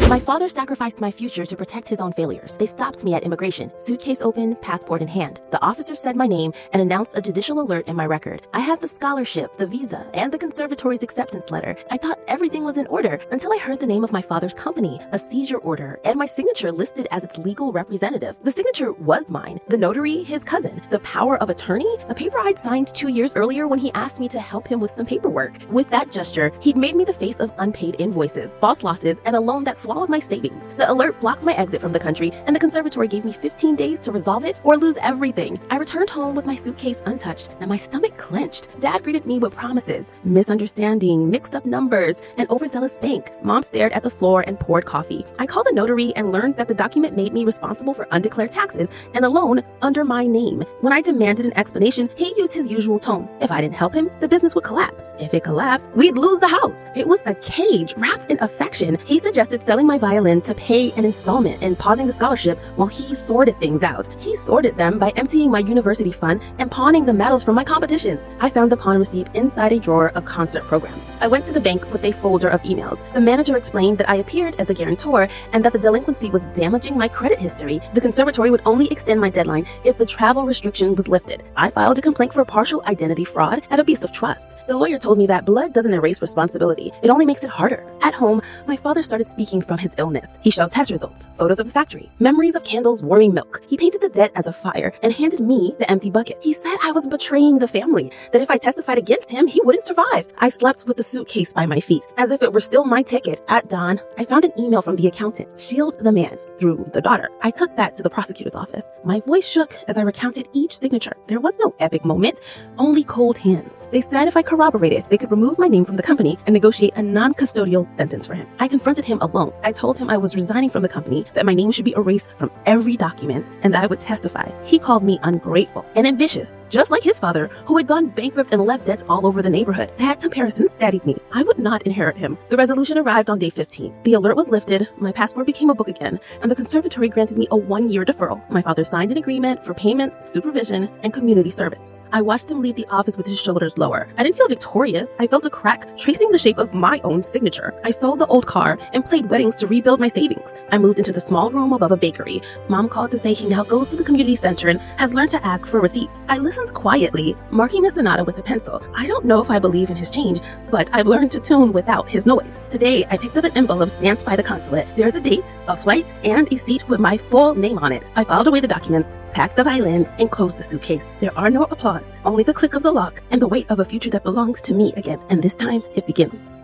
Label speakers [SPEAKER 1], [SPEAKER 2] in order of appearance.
[SPEAKER 1] My father sacrificed my future to protect his own failures. They stopped me at immigration, suitcase open, passport in hand. The officer said my name and announced a judicial alert in my record. I had the scholarship, the visa, and the conservatory's acceptance letter. I thought everything was in order until I heard the name of my father's company, a seizure order, and my signature listed as its legal representative. The signature was mine. The notary, his cousin. The power of attorney, a paper I'd signed 2 years earlier when he asked me to help him with some paperwork. With that gesture, he'd made me the face of unpaid invoices, false losses, and a loan that swallowed my savings. The alert blocked my exit from the country, and the conservatory gave me 15 days to resolve it or lose everything. I returned home with my suitcase untouched, and my stomach clenched. Dad greeted me with promises, misunderstanding, mixed up numbers, and overzealous bank. Mom stared at the floor and poured coffee. I called the notary and learned that the document made me responsible for undeclared taxes and a loan under my name. When I demanded an explanation, he used his usual tone. If I didn't help him, the business would collapse. If it collapsed, we'd lose the house. It was a cage wrapped in affection. He suggested selling my violin to pay an installment and pausing the scholarship while he sorted things out. He sorted them by emptying my university fund and pawning the medals from my competitions. I found the pawn receipt inside a drawer of concert programs. I went to the bank with a folder of emails. The manager explained that I appeared as a guarantor and that the delinquency was damaging my credit history. The conservatory would only extend my deadline if the travel restriction was lifted. I filed a complaint for partial identity fraud and abuse of trust. The lawyer told me that blood doesn't erase responsibility. It only makes it harder. At home, my father started speaking from his illness. He showed test results, photos of the factory, memories of candles warming milk. He painted the debt as a fire and handed me the empty bucket. He said I was betraying the family, that if I testified against him, he wouldn't survive. I slept with the suitcase by my feet, as if it were still my ticket. At dawn, I found an email from the accountant, shield the man through the daughter. I took that to the prosecutor's office. My voice shook as I recounted each signature. There was no epic moment, only cold hands. They said if I corroborated, they could remove my name from the company and negotiate a non-custodial sentence for him. I confronted him alone. I told him I was resigning from the company, that my name should be erased from every document, and that I would testify. He called me ungrateful and ambitious, just like his father, who had gone bankrupt and left debts all over the neighborhood. That comparison steadied me. I would not inherit him. The resolution arrived on day 15. The alert was lifted, my passport became a book again, and the conservatory granted me a 1-year deferral. My father signed an agreement for payments, supervision, and community service. I watched him leave the office with his shoulders lower. I didn't feel victorious. I felt a crack tracing the shape of my own signature. I sold the old car and played weddings to rebuild my savings. I moved into the small room above a bakery. Mom called to say he now goes to the community center and has learned to ask for receipts. I listened quietly, marking a sonata with a pencil. I don't know if I believe in his change, but I've learned to tune without his noise. Today, I picked up an envelope stamped by the consulate. There's a date, a flight, and a seat with my full name on it. I filed away the documents, packed the violin, and closed the suitcase. There are no applause, only the click of the lock and the weight of a future that belongs to me again. And this time, it begins.